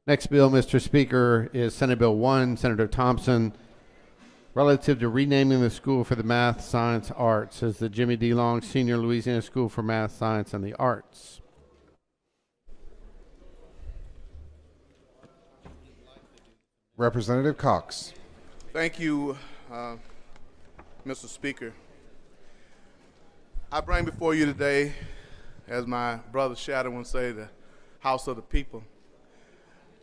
Next bill, Mr. Speaker, is Senate Bill 1, Senator Thompson, relative to renaming the school for the math, science, arts as the Jimmy D. Long Senior Louisiana School for Math, Science, and the Arts. Representative Cox. Thank you, Mr. Speaker. I bring before you today, as my brother Shadow would say, the House of the People,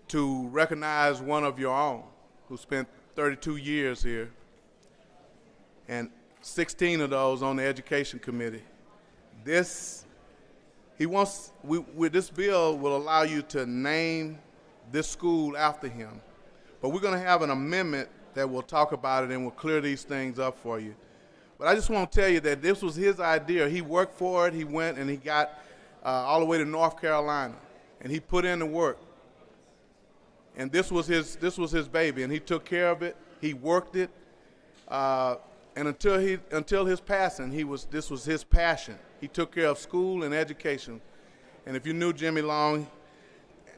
to recognize one of your own who spent 32 years here, and 16 of those on the Education Committee. This bill will allow you to name this school after him, but we're going to have an amendment that will talk about it and will clear these things up for you. But I just want to tell you that this was his idea. He worked for it. He went and he got all the way to North Carolina, and he put in the work. And this was his baby, and he took care of it. He worked it, and until his passing, this was his passion. He took care of school and education. And if you knew Jimmy Long,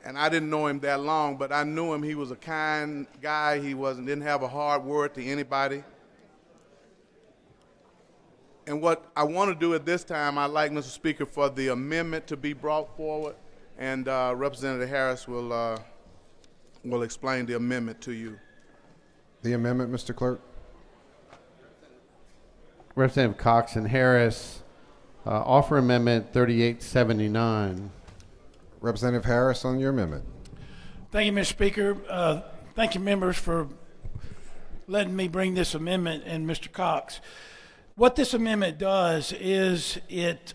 and I didn't know him that long, but I knew him. He was a kind guy. He didn't have a hard word to anybody. And what I want to do at this time, I'd like, Mr. Speaker, for the amendment to be brought forward, and Representative Harris will explain the amendment to you. The amendment, Mr. Clerk. Representative Cox and Harris, offer amendment 3879. Representative Harris on your amendment. Thank you, Mr. Speaker. Thank you, members, for letting me bring this amendment, and Mr. Cox. What this amendment does is it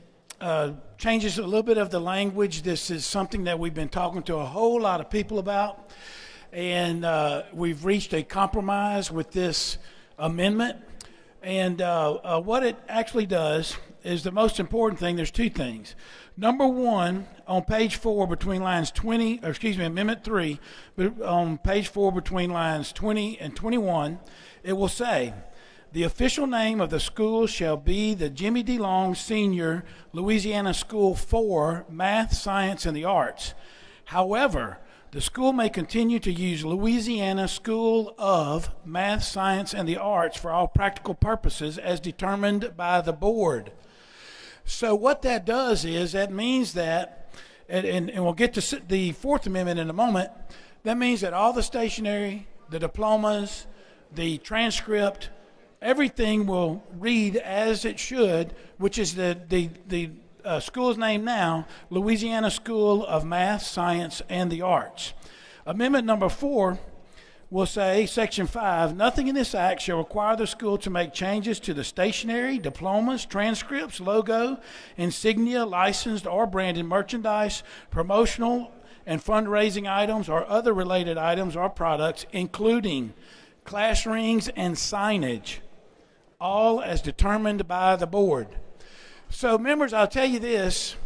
changes a little bit of the language. This is something that we've been talking to a whole lot of people about, and we've reached a compromise with this amendment. And what it actually does is the most important thing. There's two things. Number one, on page 4 between lines 20, or excuse me, Amendment 3, but on page 4 between lines 20 and 21, it will say, the official name of the school shall be the Jimmy D. Long Senior Louisiana School for Math, Science, and the Arts. However, the school may continue to use Louisiana School of Math, Science, and the Arts for all practical purposes as determined by the board. So what that does is that means that, and we'll get to the Fourth Amendment in a moment, that means that all the stationery, the diplomas, the transcript, everything will read as it should, which is the school's name now, Louisiana School of Math, Science, and the Arts. Amendment number 4 will say, Section 5, nothing in this act shall require the school to make changes to the stationery, diplomas, transcripts, logo, insignia, licensed or branded merchandise, promotional and fundraising items, or other related items or products, including class rings and signage, all as determined by the board. So, members, I'll tell you this,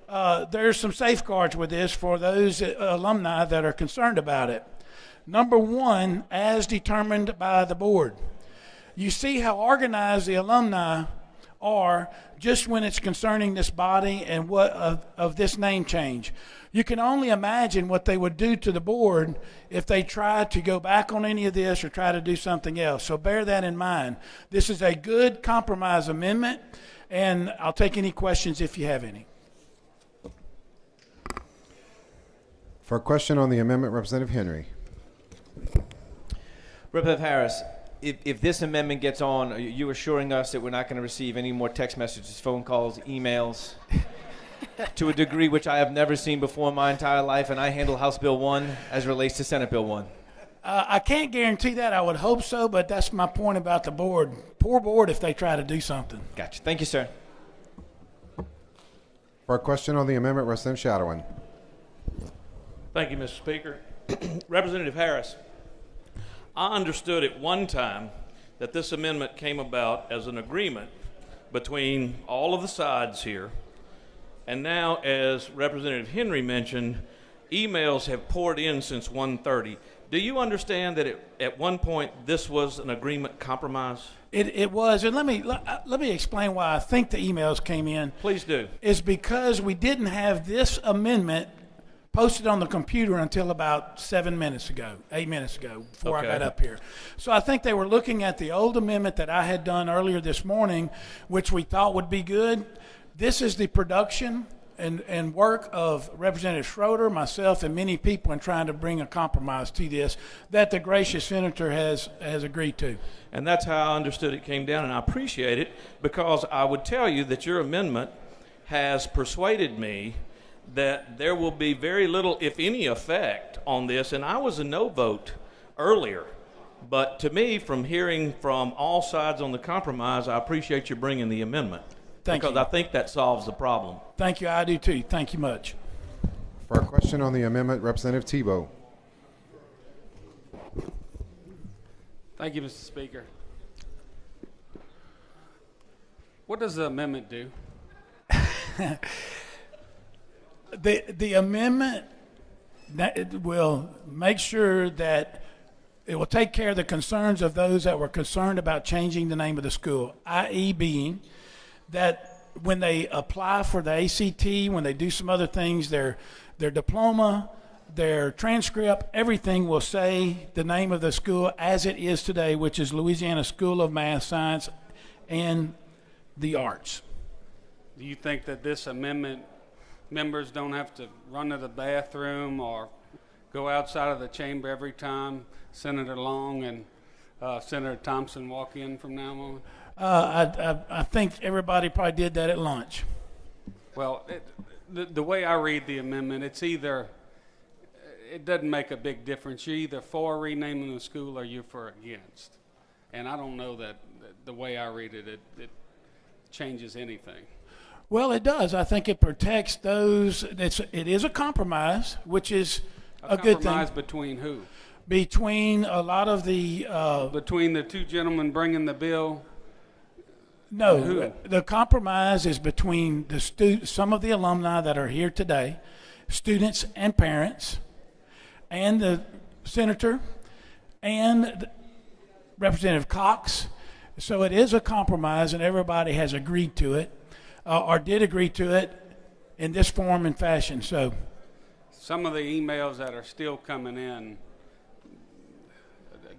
there's some safeguards with this for those alumni that are concerned about it. Number one, as determined by the board. You see how organized the alumni are just when it's concerning this body and what of this name change. You can only imagine what they would do to the board if they tried to go back on any of this or try to do something else. So bear that in mind. This is a good compromise amendment, and I'll take any questions if you have any. For a question on the amendment, Representative Henry. Representative Harris, if this amendment gets on, are you assuring us that we're not going to receive any more text messages, phone calls, emails, to a degree which I have never seen before in my entire life, and I handle House Bill 1 as relates to Senate Bill 1? I can't guarantee that. I would hope so, but that's my point about the board. Poor board if they try to do something. Gotcha. Thank you, sir. For a question on the amendment, Representative Shadowin. Thank you, Mr. Speaker. Representative Harris, I understood at one time that this amendment came about as an agreement between all of the sides here, and now, as Representative Henry mentioned, emails have poured in since 1:30. Do you understand that at one point this was an agreement compromise? It was, and let me explain why I think the emails came in. Please do. Is because we didn't have this amendment posted on the computer until about 8 minutes ago, before I Okay. got up here. So I think they were looking at the old amendment that I had done earlier this morning, which we thought would be good. This is the production and work of Representative Schroeder, myself, and many people in trying to bring a compromise to this that the gracious senator has agreed to. And that's how I understood it came down, and I appreciate it, because I would tell you that your amendment has persuaded me that there will be very little, if any, effect on this. And I was a no vote earlier. But to me, from hearing from all sides on the compromise, I appreciate you bringing the amendment. Thank because you. I think that solves the problem. Thank you. I do too. Thank you much. For a question on the amendment, Representative Tebow. Thank you, Mr. Speaker. What does the amendment do? The amendment that it will make sure that it will take care of the concerns of those that were concerned about changing the name of the school, i.e. being that when they apply for the ACT, when they do some other things, their diploma, their transcript, everything will say the name of the school as it is today, which is Louisiana School of Math, Science, and the Arts. Do you think that this amendment, members don't have to run to the bathroom or go outside of the chamber every time Senator Long and Senator Thompson walk in from now on? I think everybody probably did that at lunch. Well, the way I read the amendment, it doesn't make a big difference. You're either for renaming the school or you're for against. And I don't know that the way I read it, it changes anything. Well, it does. I think it protects those. It is a compromise, which is a good thing. Compromise between who? Between a lot of the Between the two gentlemen bringing the bill? no, Who? the compromise is between some of the alumni that are here today, students and parents, and the senator and Representative Cox. So it is a compromise, and everybody has agreed to it, or did agree to it in this form and fashion. So Some of the emails that are still coming in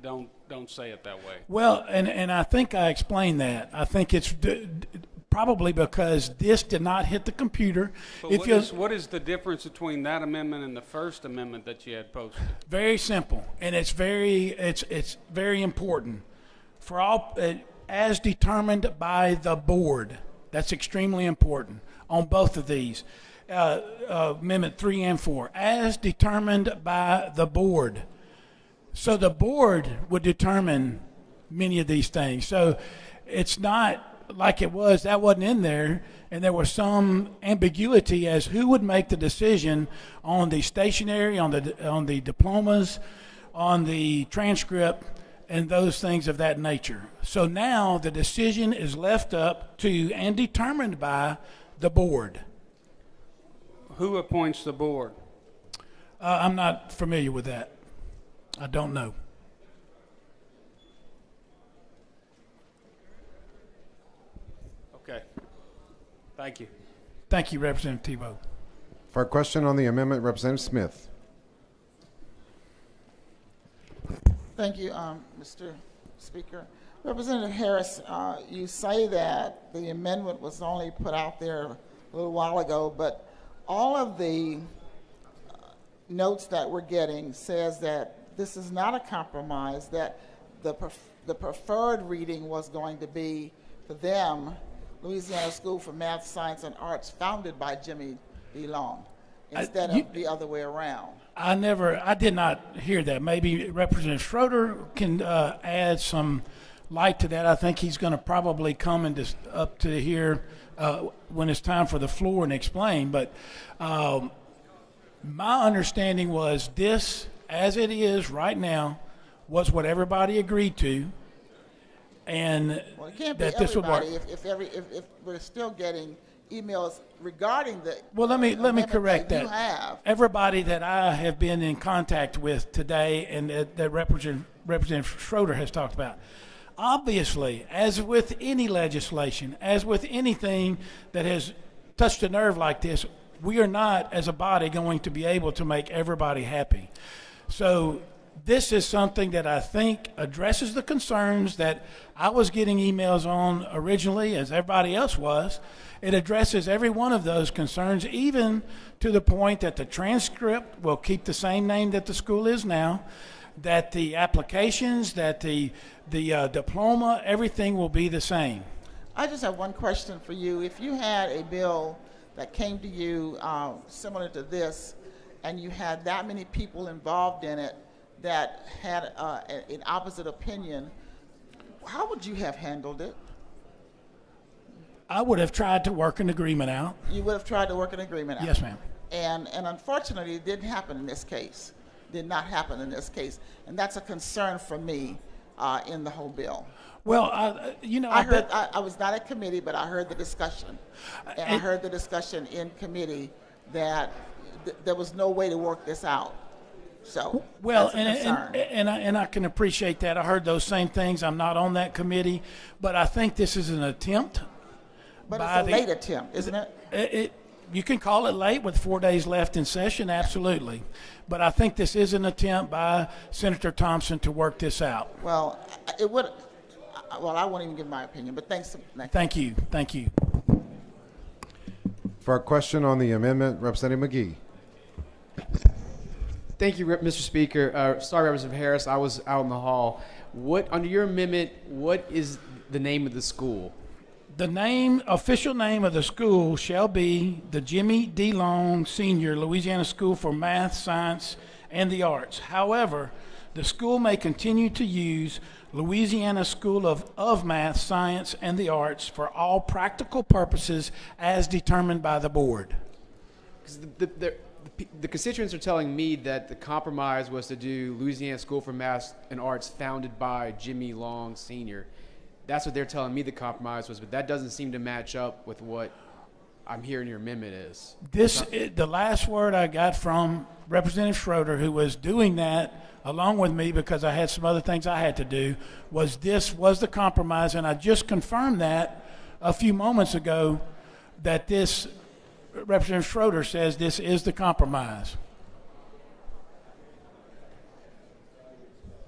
don't say it that way. well, and I think I explained that. I think it's probably because this did not hit the computer. But what is the difference between that amendment and the first amendment that you had posted? Very simple, and it's very important for all as determined by the board. That's extremely important on both of these, Amendment 3 and 4, as determined by the board. So the board would determine many of these things. So it's not like it was, that wasn't in there, and there was some ambiguity as who would make the decision on the stationery, on the diplomas, on the transcript, and those things of that nature. So now the decision is left up to and determined by the board. Who appoints the board? I'm not familiar with that. I don't know. Okay. Thank you. Thank you, Representative Tebow. For a question on the amendment, Representative Smith. Thank you, Mr. Speaker. Representative Harris, you say that the amendment was only put out there a little while ago, but all of the notes that we're getting says that this is not a compromise, that the preferred reading was going to be, for them, Louisiana School for Math, Science, and Arts, founded by Jimmy D. Long, instead of the other way around. I did not hear that. Maybe Representative Schroeder can add some light to that. I think he's going to probably come and just up to here when it's time for the floor and explain. But my understanding was this, as it is right now, was what everybody agreed to, and Well, it can't be that this would work. everybody if we're still getting emails regarding the Well, let me amendment correct that. You that. have. Everybody that I have been in contact with today, and that Representative Schroeder has talked about, obviously, as with any legislation, as with anything that has touched a nerve like this, we are not, as a body, going to be able to make everybody happy. So this is something that I think addresses the concerns that I was getting emails on originally, as everybody else was. It addresses every one of those concerns, even to the point that the transcript will keep the same name that the school is now, that the applications, that the diploma, everything will be the same. I just have one question for you. If you had a bill that came to you similar to this, and you had that many people involved in it that had an opposite opinion, how would you have handled it? I would have tried to work an agreement out. You would have tried to work an agreement out? Yes, ma'am. And unfortunately, it didn't happen in this case. Did not happen in this case. And that's a concern for me in the whole bill. Well, I was not at committee, but I heard the discussion. And I heard the discussion in committee that there was no way to work this out. So, well, that's a concern. and I can appreciate that. I heard those same things. I'm not on that committee, but I think this is an attempt. But it's a late attempt, isn't it? You can call it late with 4 days left in session, absolutely. But I think this is an attempt by Senator Thompson to work this out. Well, it would. Well, I won't even give my opinion, but thanks. Thank you. Thank you. For a question on the amendment, Representative McGee. Thank you, Mr. Speaker. Sorry, Representative Harris, I was out in the hall. Under your amendment, what is the name of the school? The official name of the school shall be the Jimmy D. Long Senior Louisiana School for Math, Science, and the Arts. However, the school may continue to use Louisiana School of Math, Science, and the Arts for all practical purposes as determined by the board. Because the constituents are telling me that the compromise was to do Louisiana School for Math and Arts founded by Jimmy Long Sr. That's what they're telling me the compromise was, but that doesn't seem to match up with what I'm hearing your amendment is. The last word I got from Representative Schroeder, who was doing that along with me because I had some other things I had to do, was this was the compromise, and I just confirmed that a few moments ago, that this Representative Schroeder says this is the compromise.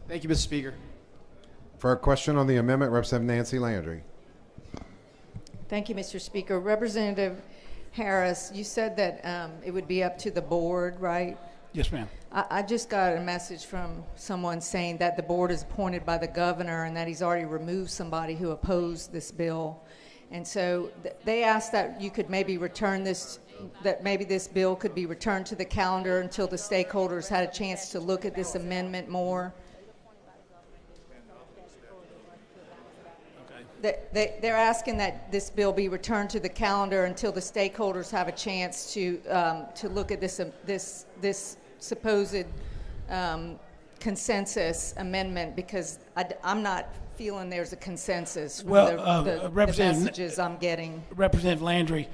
Thank you, Mr. Speaker. For a question on the amendment, Representative Nancy Landry. Thank you, Mr. Speaker. Representative Harris, you said that it would be up to the board, right? Yes, ma'am. I just got a message from someone saying that the board is appointed by the governor and that he's already removed somebody who opposed this bill. And so they asked that you could maybe return this, that maybe this bill could be returned to the calendar until the stakeholders had a chance to look at this amendment more. They're asking that this bill be returned to the calendar until the stakeholders have a chance to look at this supposed consensus amendment, I'm not feeling there's a consensus from the messages I'm getting. Representative Landry,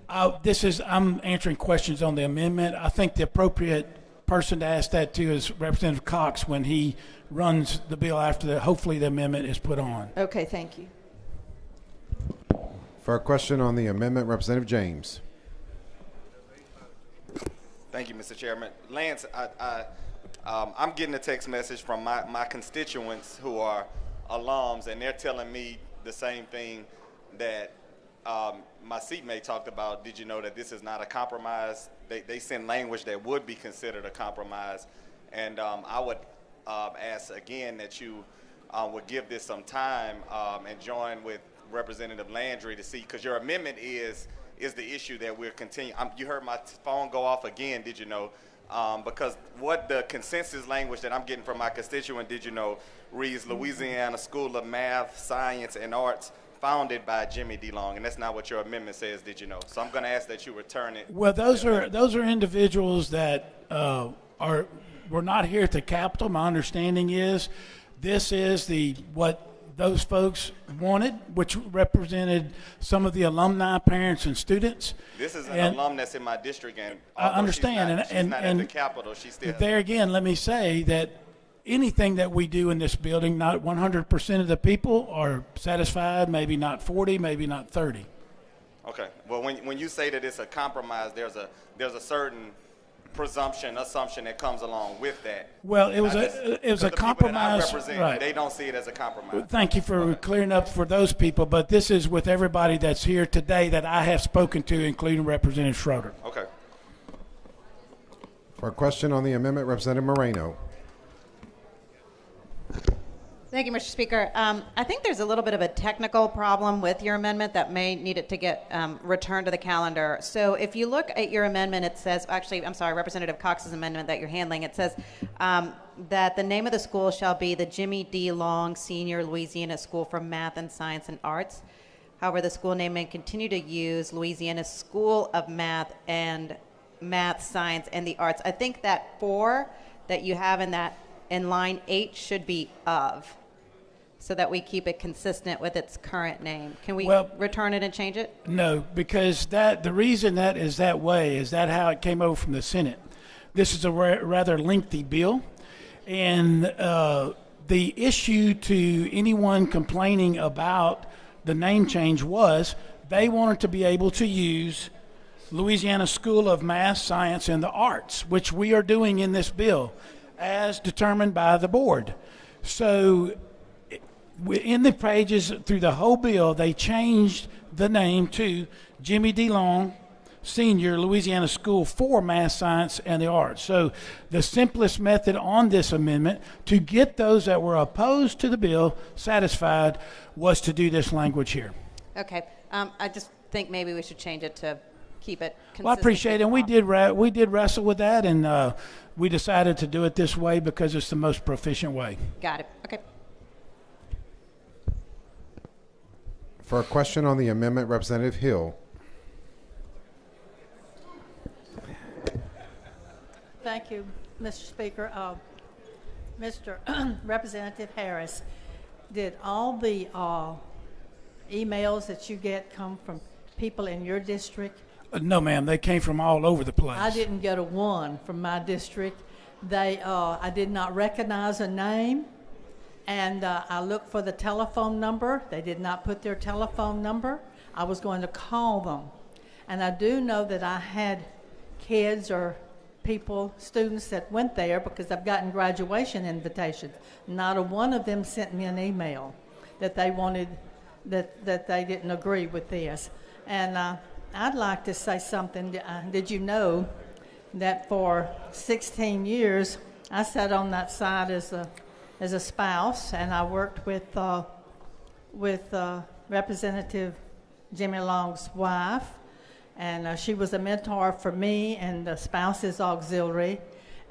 I'm answering questions on the amendment. I think the appropriate person to ask that to is Representative Cox when he runs the bill after hopefully the amendment is put on. Okay, thank you. For a question on the amendment, Representative James. Thank you, Mr. Chairman. Lance, I'm getting a text message from my constituents who are alums, and they're telling me the same thing that my seatmate talked about. Did you know that this is not a compromise? They send language that would be considered a compromise. And I would ask again that you would give this some time and join with Representative Landry to see, because your amendment is the issue that we're continuing. You heard my phone go off again, did you know? Because what the consensus language that I'm getting from my constituent, did you know, reads Louisiana School of Math, Science, and Arts, founded by Jimmy D. Long, and that's not what your amendment says, did you know? So I'm going to ask that you return it. Well, those are individuals that were not here at the Capitol. My understanding is this is what those folks wanted, which represented some of the alumni, parents, and students. This is an alum that's in my district, and I understand. She's not at the Capitol. She's still. There again, let me say that anything that we do in this building, not 100% of the people are satisfied. Maybe not 40, maybe not 30. Okay. Well, when you say that it's a compromise, there's a certain assumption that comes along with that. Well, it was a compromise. People that I represent, Right. they don't see it as a compromise. Thank you for clearing up for those people, but this is with everybody that's here today that I have spoken to, including Representative Schroeder. Okay. For a question on the amendment, Representative Moreno. Thank you, Mr. Speaker. I think there's a little bit of a technical problem with your amendment that may need it to get returned to the calendar. So if you look at your amendment, it says, actually, I'm sorry, Representative Cox's amendment that you're handling, it says that the name of the school shall be the Jimmy D. Long Senior Louisiana School for Math and Science and Arts. However, the school name may continue to use Louisiana School of Math and Math, Science, and the Arts. I think that 4 that you have in line 8 should be of, so that we keep it consistent with its current name. Can we return it and change it? No, because the reason that is that way is that how it came over from the Senate. This is a rather lengthy bill, and the issue to anyone complaining about the name change was they wanted to be able to use Louisiana School of Math, Science, and the Arts, which we are doing in this bill, as determined by the board. So in the pages through the whole bill, they changed the name to Jimmy D. Long Senior Louisiana School for Math, Science, and the Arts. So the simplest method on this amendment to get those that were opposed to the bill satisfied was to do this language here. Okay. I just think maybe we should change it to keep it consistent. Well, I appreciate it, and we did wrestle with that, and we decided to do it this way because it's the most proficient way. Got it. Okay. For a question on the amendment, Representative Hill. Thank you, Mr. Speaker. Mr. Representative Harris, did all the emails that you get come from people in your district? No, ma'am. They came from all over the place. I didn't get a one from my district. I did not recognize a name, and I looked for the telephone number. They did not put their telephone number. I was going to call them. And I do know that I had kids or students that went there because I've gotten graduation invitations. Not a one of them sent me an email that they wanted, that they didn't agree with this. And I'd like to say something. Did you know that for 16 years I sat on that side as a spouse, and I worked with Representative Jimmy Long's wife, and she was a mentor for me and the Spouses Auxiliary,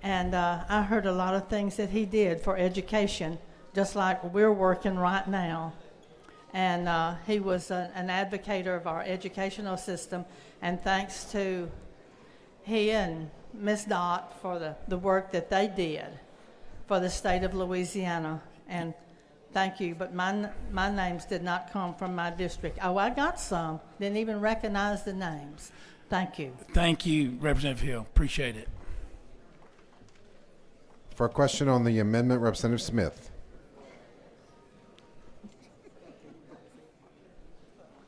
and I heard a lot of things that he did for education, just like we're working right now. And he was an advocate of our educational system, and thanks to he and Ms. Dot for the work that they did for the state of Louisiana. And thank you, but my names did not come from my district. Oh, I got some. Didn't even recognize the names. Thank you. Thank you, Representative Hill. Appreciate it. For a question on the amendment, Representative Smith.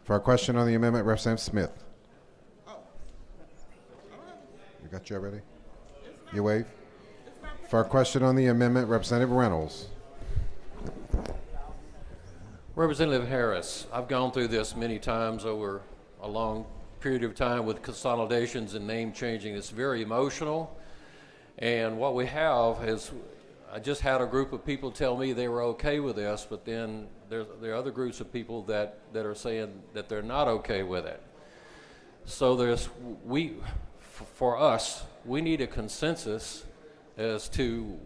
For a question on the amendment, Representative Smith. You got your ready? You wave. For a question on the amendment, Representative Reynolds. Representative Harris, I've gone through this many times over a long period of time with consolidations and name changing. It's very emotional. And what we have is, I just had a group of people tell me they were okay with this, but then there are other groups of people that are saying that they're not okay with it. So for us, we need a consensus as to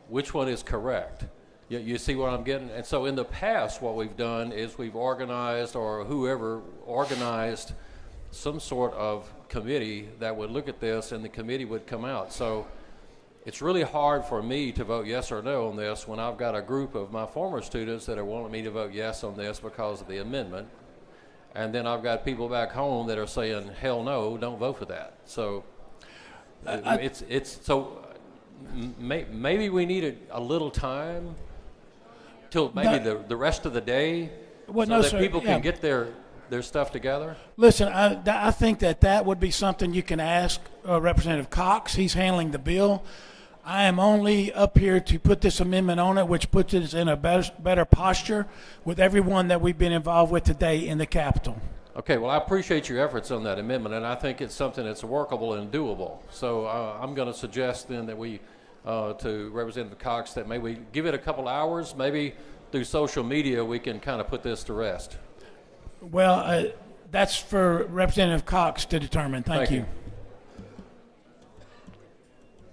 which one is correct. You see what I'm getting? And so in the past, what we've done is we've organized, or whoever organized, some sort of committee that would look at this, and the committee would come out. So it's really hard for me to vote yes or no on this when I've got a group of my former students that are wanting me to vote yes on this because of the amendment. And then I've got people back home that are saying, hell no, don't vote for that. So maybe we need a little time till maybe the rest of the day, so that people can get their their stuff together? Listen, I think that would be something you can ask Representative Cox. He's handling the bill. I am only up here to put this amendment on it, which puts us in a better posture with everyone that we've been involved with today in the Capitol. Okay, well, I appreciate your efforts on that amendment, and I think it's something that's workable and doable. So I'm going to suggest then that we, to Representative Cox, that maybe we give it a couple hours, maybe through social media we can kind of put this to rest. Well, that's for Representative Cox to determine. Thank you.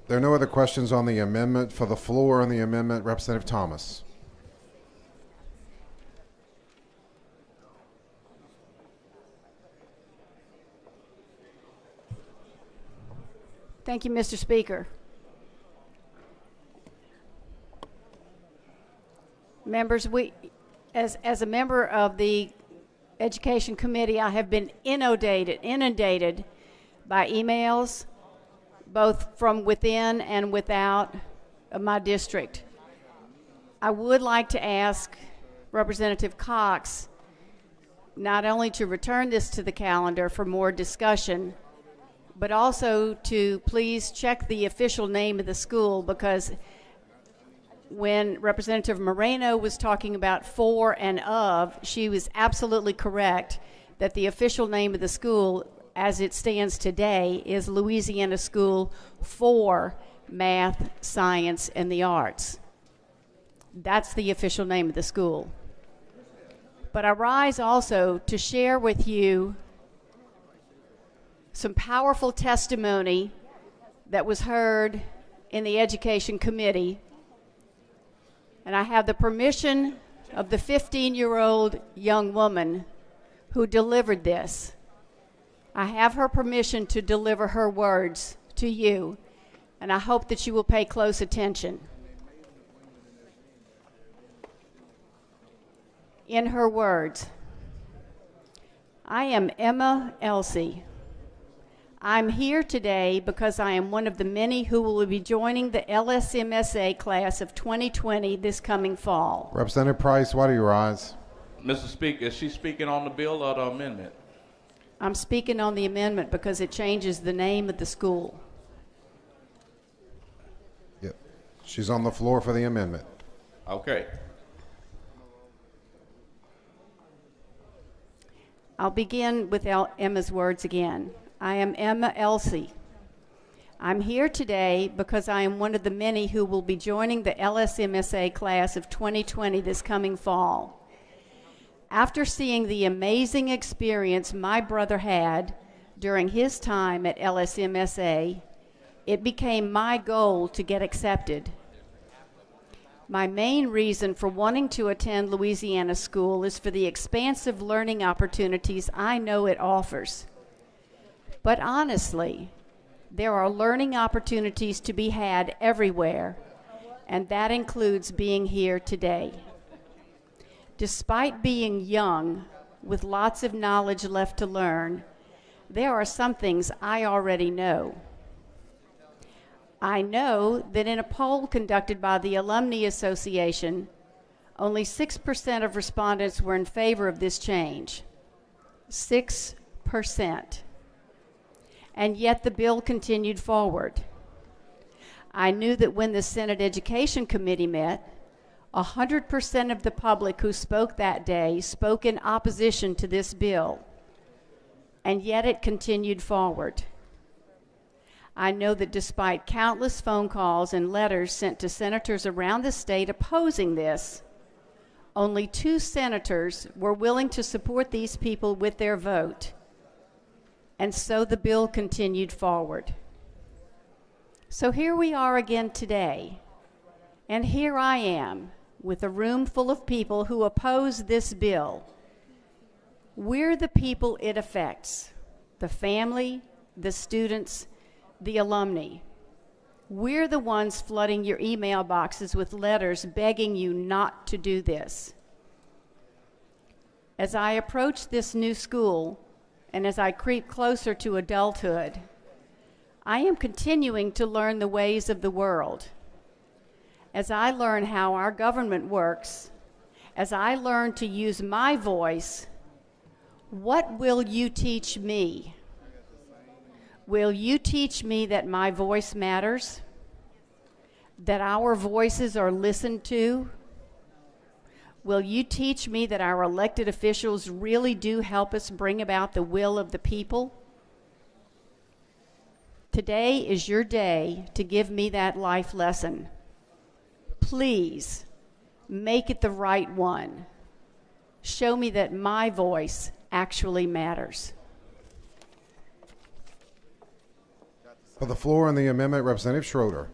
There are no other questions on the amendment. For the floor on the amendment, Representative Thomas. Thank you, Mr. Speaker. Members, as a member of the Education Committee, I have been inundated by emails, both from within and without of my district. I would like to ask Representative Cox not only to return this to the calendar for more discussion, but also to please check the official name of the school, because when Representative Moreno was talking about for and of, she was absolutely correct that the official name of the school as it stands today is Louisiana School for Math, Science, and the Arts. That's the official name of the school. But I rise also to share with you some powerful testimony that was heard in the Education Committee. And I have the permission of the 15-year-old young woman who delivered this. I have her permission to deliver her words to you, and I hope that you will pay close attention. In her words, I am Emma Elsey. I'm here today because I am one of the many who will be joining the LSMSA class of 2020 this coming fall. Representative Price, why do you rise? Mr. Speaker, is she speaking on the bill or the amendment? I'm speaking on the amendment because it changes the name of the school. Yep. She's on the floor for the amendment. Okay. I'll begin with Emma's words again. I am Emma Elsey. I'm here today because I am one of the many who will be joining the LSMSA class of 2020 this coming fall. After seeing the amazing experience my brother had during his time at LSMSA, it became my goal to get accepted. My main reason for wanting to attend Louisiana School is for the expansive learning opportunities I know it offers. But honestly, there are learning opportunities to be had everywhere, and that includes being here today. Despite being young, with lots of knowledge left to learn, there are some things I already know. I know that in a poll conducted by the Alumni Association, only 6% of respondents were in favor of this change. 6%. And yet the bill continued forward. I knew that when the Senate Education Committee met, 100% of the public who spoke that day spoke in opposition to this bill, and yet it continued forward. I know that despite countless phone calls and letters sent to senators around the state opposing this, only 2 senators were willing to support these people with their vote. And so the bill continued forward. So here we are again today, and here I am with a room full of people who oppose this bill. We're the people it affects, the family, the students, the alumni. We're the ones flooding your email boxes with letters begging you not to do this. As I approach this new school, and as I creep closer to adulthood, I am continuing to learn the ways of the world. As I learn how our government works, as I learn to use my voice, What will you teach me? Will you teach me that my voice matters? That our voices are listened to? Will you teach me that our elected officials really do help us bring about the will of the people? Today is your day to give me that life lesson. Please, make it the right one. Show me that my voice actually matters. For the floor on the amendment, Representative Schroeder.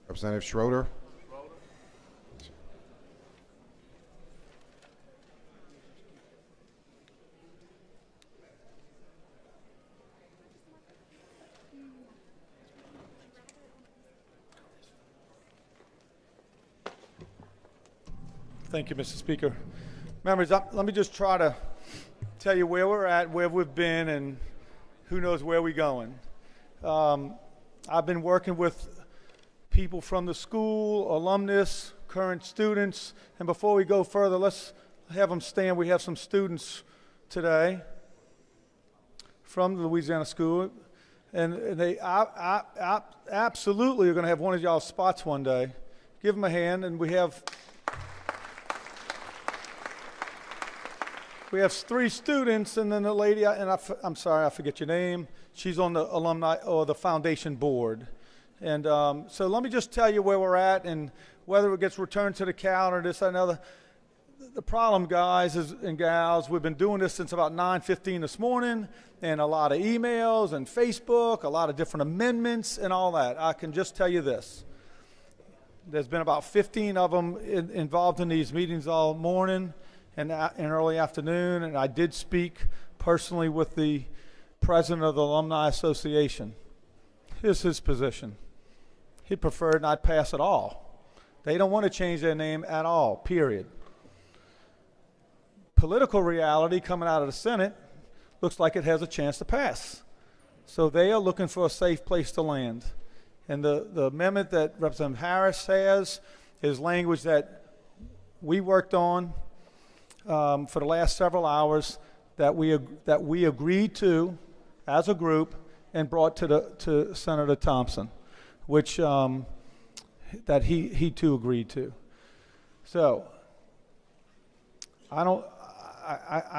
Representative Schroeder. Thank you, Mr. Speaker. Members, let me just try to tell you where we're at, where we've been, and who knows where we're going. I've been working with people from the school, alumnus, current students, and before we go further, let's have them stand. We have some students today from the Louisiana School, and they absolutely are going to have one of y'all's spots one day. Give them a hand, and we have 3 students, and then a lady, and I'm sorry, I forget your name. She's on the alumni or the foundation board. And so let me just tell you where we're at and whether it gets returned to the calendar, this and another. The problem, guys and gals, we've been doing this since about 9:15 this morning, and a lot of emails and Facebook, a lot of different amendments and all that. I can just tell you this. There's been about 15 of them involved in these meetings all morning and early afternoon, and I did speak personally with the president of the Alumni Association. Here's his position. He preferred not pass at all. They don't want to change their name at all, period. Political reality coming out of the Senate looks like it has a chance to pass. So they are looking for a safe place to land. And the amendment that Representative Harris has is language that we worked on for the last several hours that we agreed to as a group and brought to Senator Thompson, which that he too agreed to. So I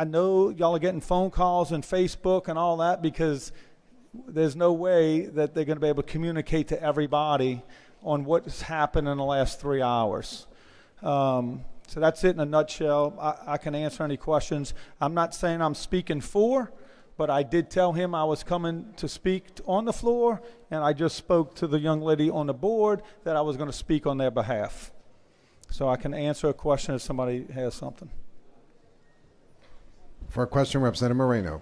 know y'all are getting phone calls and Facebook and all that because there's no way that they're going to be able to communicate to everybody on what's happened in the last 3 hours. So that's it in a nutshell. I can answer any questions. I'm not saying I'm speaking for, but I did tell him I was coming to speak on the floor, and I just spoke to the young lady on the board that I was going to speak on their behalf. So I can answer a question if somebody has something. For a question, Representative Moreno.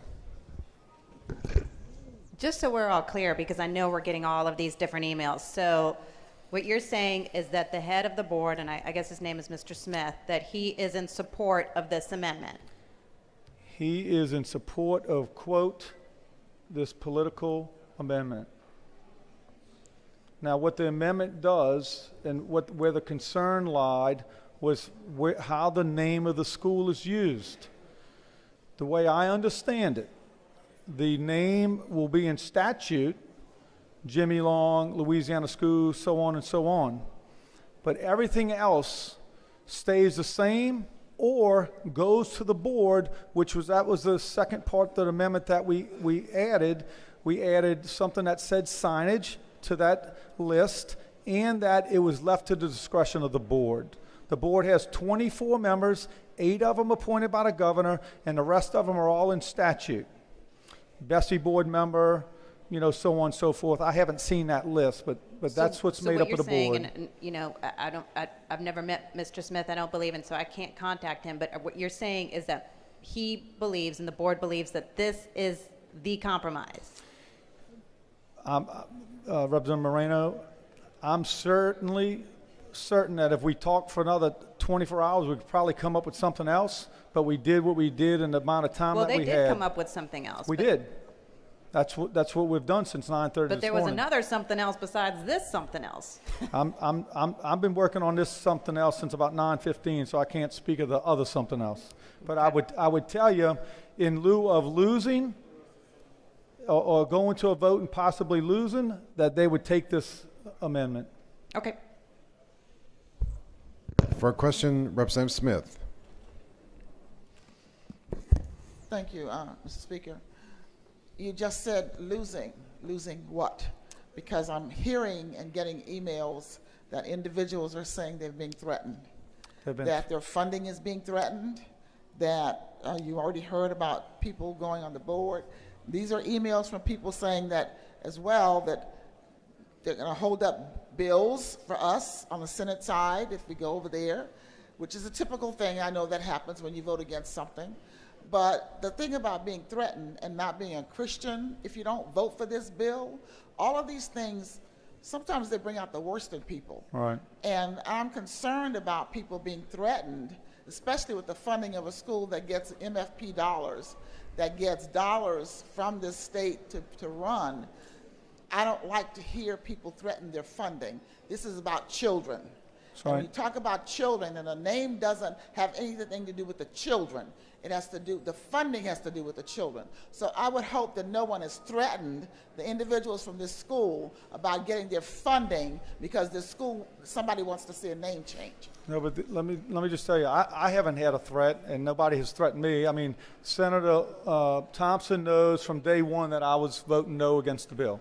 Just so we're all clear, because I know we're getting all of these different emails. So what you're saying is that the head of the board, and I guess his name is Mr. Smith, that he is in support of this amendment. He is in support of, quote, this political amendment. Now, what the amendment does and where the concern lied was how the name of the school is used. The way I understand it, the name will be in statute, Jimmy Long, Louisiana School, so on and so on. But everything else stays the same or goes to the board, that was the second part of the amendment that we added. We added something that said signage to that list and that it was left to the discretion of the board. The board has 24 members, 8 of them appointed by the governor, and the rest of them are all in statute. Bessie board member, so on and so forth. I haven't seen that list, but that's what's made up of the board. And, I've never met Mr. Smith, I don't believe, and so I can't contact him, but what you're saying is that he believes and the board believes that this is the compromise. Representative Moreno, I'm certain that if we talk for another 24 hours, we could probably come up with something else, but we did what we did in the amount of time that we had. Well, they did come up with something else. We did. That's what we've done since 9:30 But there was another something else besides this something else. I've been working on this something else since about 9:15, so I can't speak of the other something else. But I would tell you, in lieu of losing or going to a vote and possibly losing, that they would take this amendment. Okay. For a question, Representative Smith. Thank you, Mr. Speaker. You just said losing. Losing what? Because I'm hearing and getting emails that individuals are saying they're being threatened, that their funding is being threatened, that you already heard about people going on the board. These are emails from people saying that as well, that they're going to hold up bills for us on the Senate side if we go over there, which is a typical thing. I know that happens when you vote against something. But the thing about being threatened and not being a Christian, if you don't vote for this bill, all of these things, sometimes they bring out the worst in people. Right. And I'm concerned about people being threatened, especially with the funding of a school that gets MFP dollars, that gets dollars from this state to run. I don't like to hear people threaten their funding. This is about children. Right. When you talk about children, and the name doesn't have anything to do with the children. It has to do, the funding has to do with the children. So I would hope that no one has threatened the individuals from this school about getting their funding because this school, somebody wants to see a name change. No, but let me just tell you, I haven't had a threat, and nobody has threatened me. I mean, Senator Thompson knows from day one that I was voting no against the bill,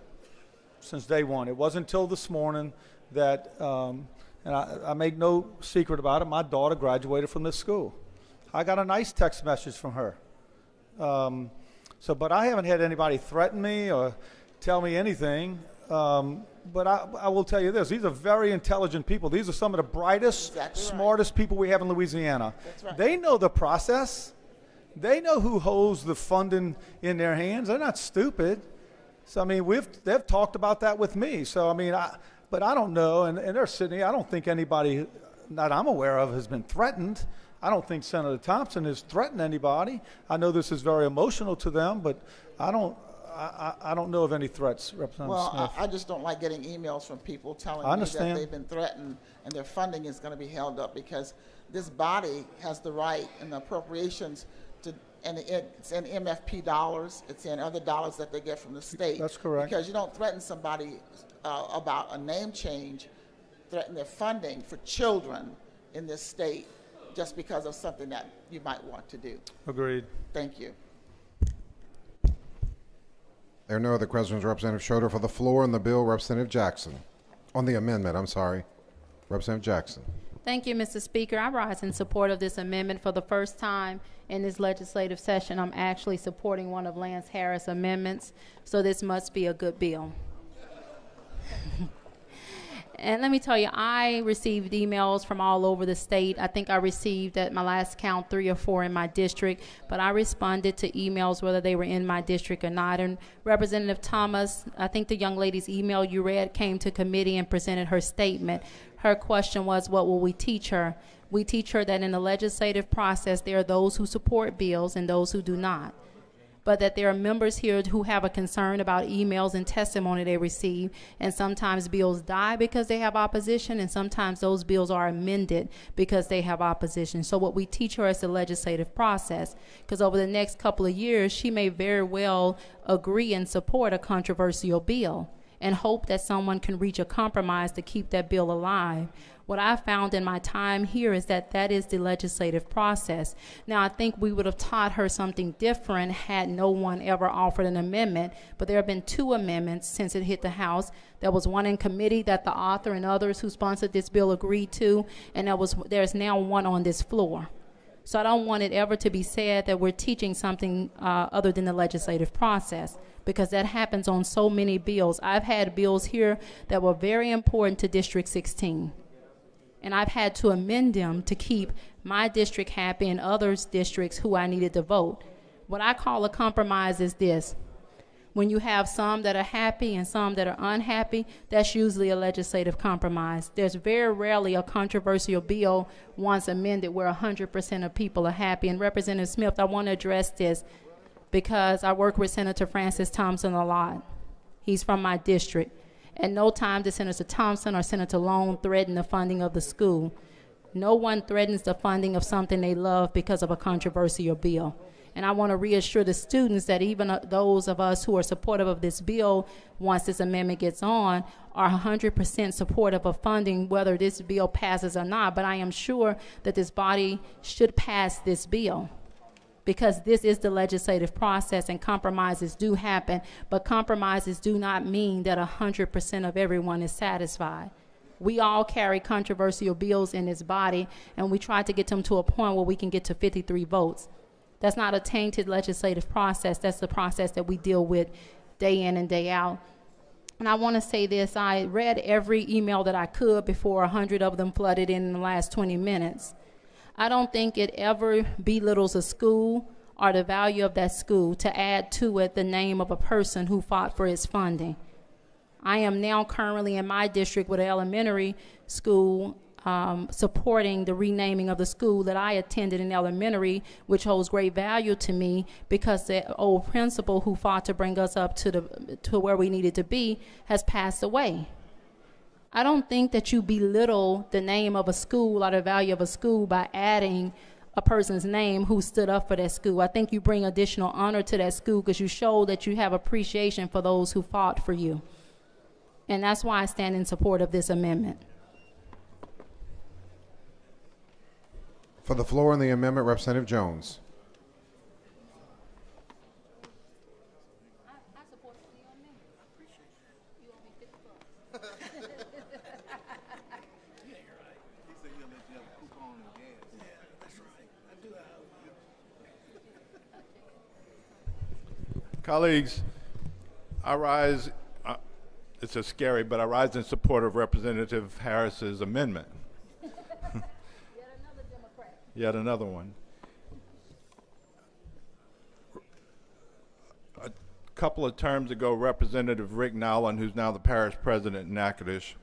since day one. It wasn't until this morning that, and I make no secret about it, my daughter graduated from this school. I got a nice text message from her. But I haven't had anybody threaten me or tell me anything. But I will tell you this, these are very intelligent people. These are some of the brightest, smartest people we have in Louisiana. That's right. They know the process. They know who holds the funding in their hands. They're not stupid. So, I mean, they've talked about that with me. So, I mean, but I don't know, and they're sitting here. I don't think anybody that I'm aware of has been threatened. I don't think Senator Thompson has threatened anybody. I know this is very emotional to them, but I don't know of any threats, Representative Smith. I just don't like getting emails from people telling me that they've been threatened and their funding is going to be held up because this body has the right and the appropriations to, and it's in MFP dollars, it's in other dollars that they get from the state. That's correct. Because you don't threaten somebody about a name change, threaten their funding for children in this state just because of something that you might want to do. Agreed. Thank you. There are no other questions. Representative Schroeder for the floor on the bill. Representative Jackson. On the amendment, I'm sorry. Representative Jackson. Thank you, Mr. Speaker. I rise in support of this amendment for the first time in this legislative session. I'm actually supporting one of Lance Harris' amendments, so this must be a good bill. And let me tell you, I received emails from all over the state. I think I received, at my last count, 3 or 4 in my district, but I responded to emails whether they were in my district or not. And Representative Thomas, I think the young lady's email you read came to committee and presented her statement. Her question was, what will we teach her? We teach her that in the legislative process, there are those who support bills and those who do not, but that there are members here who have a concern about emails and testimony they receive, and sometimes bills die because they have opposition, and sometimes those bills are amended because they have opposition. So what we teach her is the legislative process, because over the next couple of years, she may very well agree and support a controversial bill and hope that someone can reach a compromise to keep that bill alive. What I found in my time here is that that is the legislative process. Now, I think we would have taught her something different had no one ever offered an amendment, but there have been 2 amendments since it hit the House. There was one in committee that the author and others who sponsored this bill agreed to, and there's now one on this floor. So I don't want it ever to be said that we're teaching something other than the legislative process, because that happens on so many bills. I've had bills here that were very important to District 16. And I've had to amend them to keep my district happy and others' districts who I needed to vote. What I call a compromise is this. When you have some that are happy and some that are unhappy, that's usually a legislative compromise. There's very rarely a controversial bill once amended where 100% of people are happy. And Representative Smith, I want to address this because I work with Senator Francis Thompson a lot. He's from my district. At no time did Senator Thompson or Senator Long threaten the funding of the school. No one threatens the funding of something they love because of a controversial bill. And I want to reassure the students that even those of us who are supportive of this bill, once this amendment gets on, are 100% supportive of funding whether this bill passes or not. But I am sure that this body should pass this bill, because this is the legislative process and compromises do happen, but compromises do not mean that 100% of everyone is satisfied. We all carry controversial bills in this body, and we try to get them to a point where we can get to 53 votes. That's not a tainted legislative process. That's the process that we deal with day in and day out. And I want to say this. I read every email that I could before 100 of them flooded in the last 20 minutes. I don't think it ever belittles a school or the value of that school to add to it the name of a person who fought for its funding. I am now currently in my district with an elementary school supporting the renaming of the school that I attended in elementary, which holds great value to me because the old principal who fought to bring us up to where we needed to be has passed away. I don't think that you belittle the name of a school or the value of a school by adding a person's name who stood up for that school. I think you bring additional honor to that school because you show that you have appreciation for those who fought for you. And that's why I stand in support of this amendment. For the floor on the amendment, Representative Jones. Colleagues, I rise, it's a scary, but I rise in support of Representative Harris's amendment. Yet another one. A couple of terms ago, Representative Rick Nowlin, who's now the parish president in Natchitoches,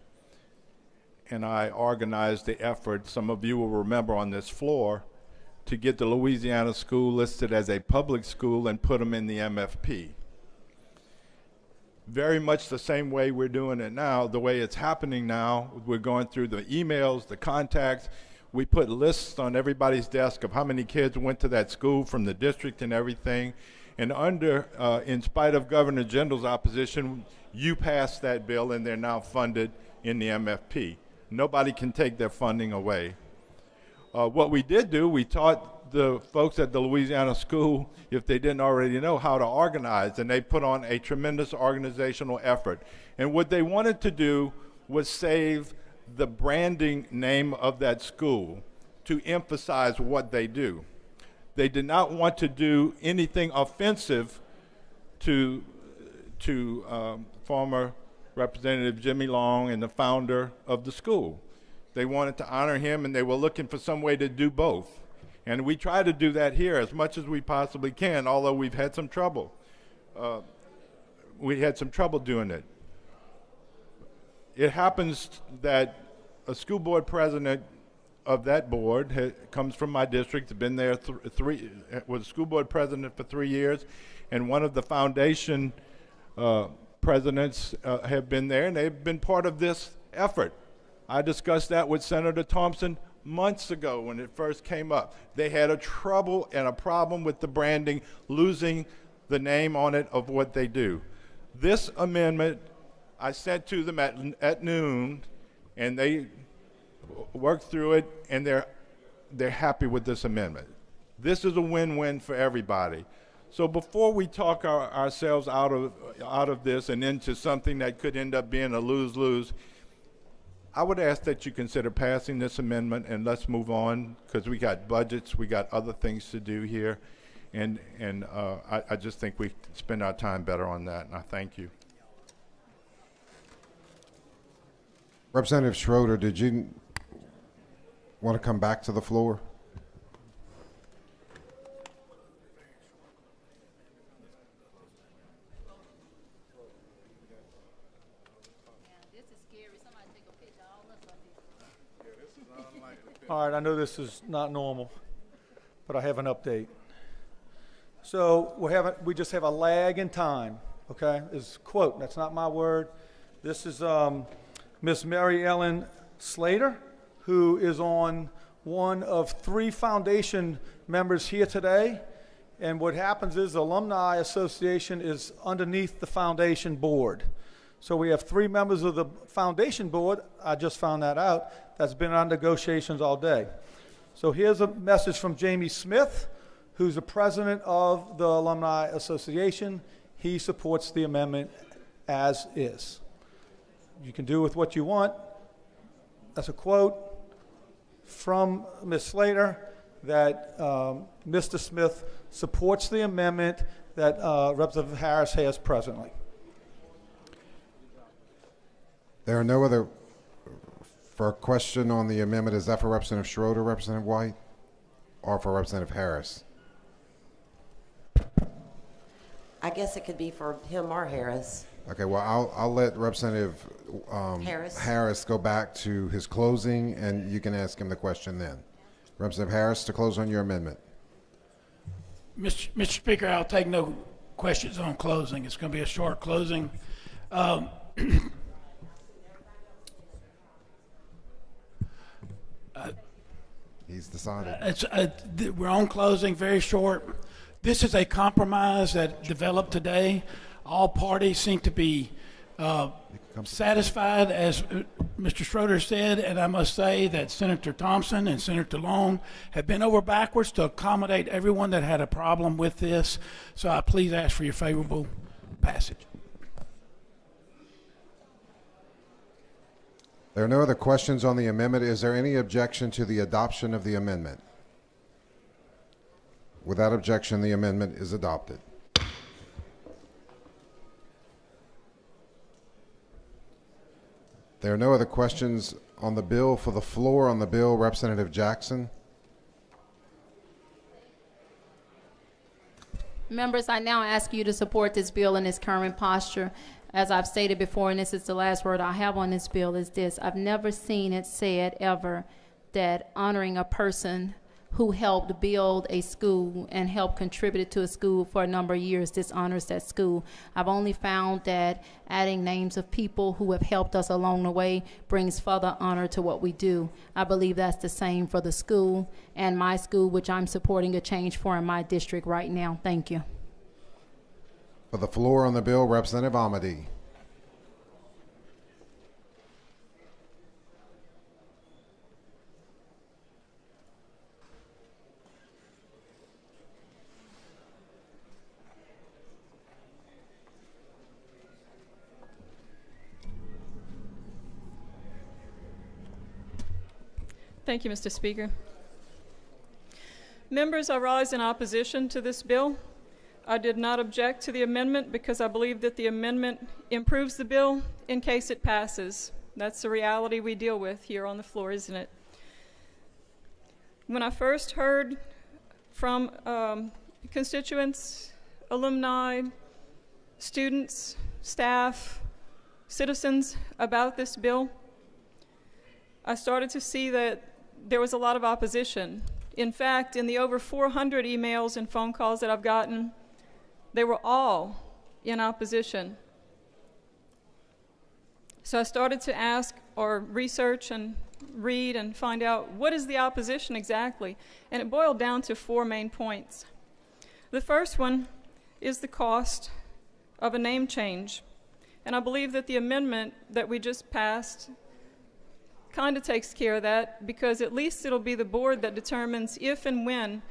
and I organized the effort, some of you will remember on this floor, to get the Louisiana School listed as a public school and put them in the MFP. Very much the same way we're doing it now, the way it's happening now, we're going through the emails, the contacts. We put lists on everybody's desk of how many kids went to that school from the district and everything. And in spite of Governor Jindal's opposition, you passed that bill and they're now funded in the MFP. Nobody can take their funding away. What we did do, we taught the folks at the Louisiana School, if they didn't already know, how to organize, and they put on a tremendous organizational effort. And what they wanted to do was save the branding name of that school to emphasize what they do. They did not want to do anything offensive to former Representative Jimmy Long and the founder of the school. They wanted to honor him, and they were looking for some way to do both. And we try to do that here as much as we possibly can, although we've had some trouble. We had some trouble doing it. It happens that a school board president of that board comes from my district, has been there was a school board president for 3 years, and one of the foundation presidents have been there, and they've been part of this effort. I discussed that with Senator Thompson months ago when it first came up. They had a trouble and a problem with the branding, losing the name on it of what they do. This amendment I sent to them at noon, and they worked through it, and they're happy with this amendment. This is a win-win for everybody. So before we talk ourselves out of this and into something that could end up being a lose-lose, I would ask that you consider passing this amendment, and let's move on, because we got budgets, we got other things to do here, and I just think we spend our time better on that, and I thank you. Representative Schroeder, did you want to come back to the floor? All right, I know this is not normal, but I have an update. So we just have a lag in time, okay? Is quote, that's not my word. This is Miss Mary Ellen Slater, who is on one of 3 foundation members here today. And what happens is the Alumni Association is underneath the foundation board. So we have 3 members of the foundation board, I just found that out, that's been on negotiations all day. So here's a message from Jamie Smith, who's the president of the Alumni Association. He supports the amendment as is. You can do with what you want. That's a quote from Ms. Slater that Mr. Smith supports the amendment that Representative Harris has presently. There are no other, for a question on the amendment, is that for Representative Schroeder, Representative White, or for Representative Harris? I guess it could be for him or Harris. Okay, well, I'll let Representative Harris go back to his closing, and you can ask him the question then. Representative Harris, to close on your amendment. Mr. Speaker, I'll take no questions on closing. It's going to be a short closing. He's decided. We're on closing, very short. This is a compromise that developed today. All parties seem to be satisfied, as Mr. Schroeder said, and I must say that Senator Thompson and Senator Long have been over backwards to accommodate everyone that had a problem with this. So I please ask for your favorable passage. There are no other questions on the amendment. Is there any objection to the adoption of the amendment? Without objection, the amendment is adopted. There are no other questions on the bill. For the floor on the bill, Representative Jackson. Members, I now ask you to support this bill in its current posture. As I've stated before, and this is the last word I have on this bill, is this: I've never seen it said ever that honoring a person who helped build a school and helped contribute to a school for a number of years dishonors that school. I've only found that adding names of people who have helped us along the way brings further honor to what we do. I believe that's the same for the school and my school, which I'm supporting a change for in my district right now. Thank you. For the floor on the bill, Representative Amadi. Thank you, Mr. Speaker. Members, I rise in opposition to this bill. I did not object to the amendment because I believe that the amendment improves the bill in case it passes. That's the reality we deal with here on the floor, isn't it? When I first heard from constituents, alumni, students, staff, citizens about this bill, I started to see that there was a lot of opposition. In fact, in the over 400 emails and phone calls that I've gotten, they were all in opposition. So I started to ask or research and read and find out what is the opposition exactly. And it boiled down to 4 main points. The first one is the cost of a name change. And I believe that the amendment that we just passed kind of takes care of that, because at least it'll be the board that determines if and when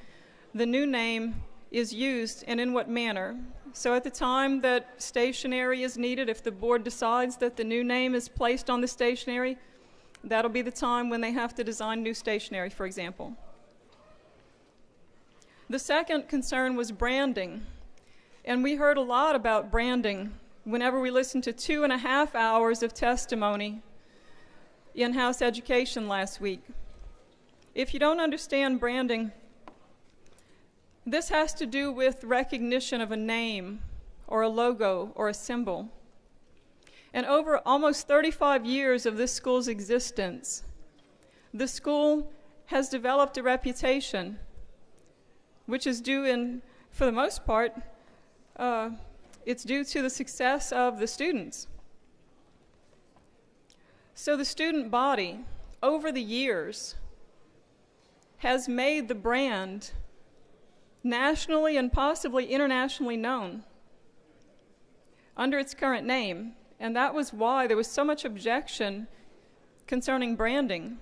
the new name is used and in what manner. So at the time that stationery is needed, if the board decides that the new name is placed on the stationery, that'll be the time when they have to design new stationery, for example. The second concern was branding. And we heard a lot about branding whenever we listened to 2.5 hours of testimony in House Education last week. If you don't understand branding, this has to do with recognition of a name or a logo or a symbol. And over almost 35 years of this school's existence, the school has developed a reputation, which is due in for the most part, it's due to the success of the students. So the student body, over the years, has made the brand nationally and possibly internationally known under its current name, and that was why there was so much objection concerning branding.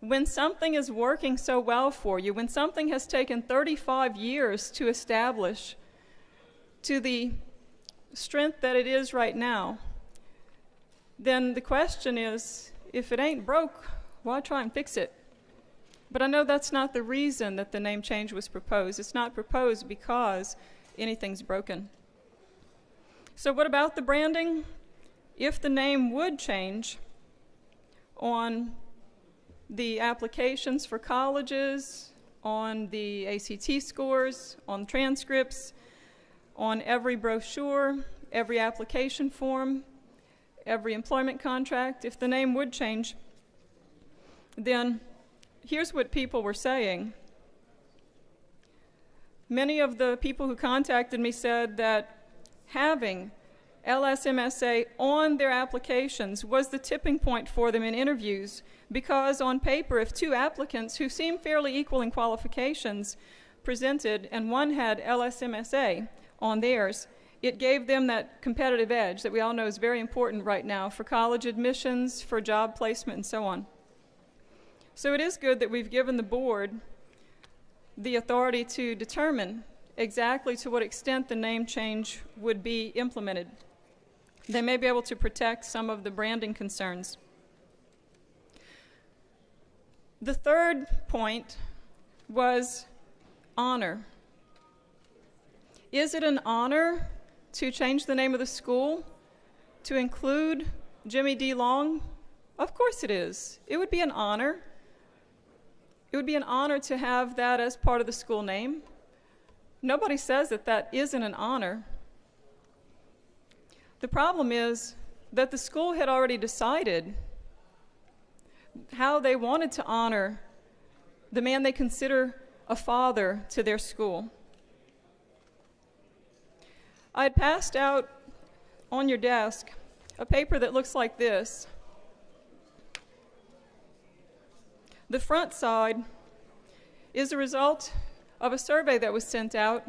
When something is working so well for you, when something has taken 35 years to establish to the strength that it is right now, then the question is, if it ain't broke, why try and fix it? But I know that's not the reason that the name change was proposed. It's not proposed because anything's broken. So what about the branding? If the name would change on the applications for colleges, on the ACT scores, on transcripts, on every brochure, every application form, every employment contract, if the name would change, then here's what people were saying. Many of the people who contacted me said that having LSMSA on their applications was the tipping point for them in interviews, because on paper, if two applicants who seem fairly equal in qualifications presented and one had LSMSA on theirs, it gave them that competitive edge that we all know is very important right now for college admissions, for job placement, and so on. So it is good that we've given the board the authority to determine exactly to what extent the name change would be implemented. They may be able to protect some of the branding concerns. The third point was honor. Is it an honor to change the name of the school to include Jimmy D. Long? Of course it is. It would be an honor. It would be an honor to have that as part of the school name. Nobody says that that isn't an honor. The problem is that the school had already decided how they wanted to honor the man they consider a father to their school. I had passed out on your desk a paper that looks like this. The front side is a result of a survey that was sent out,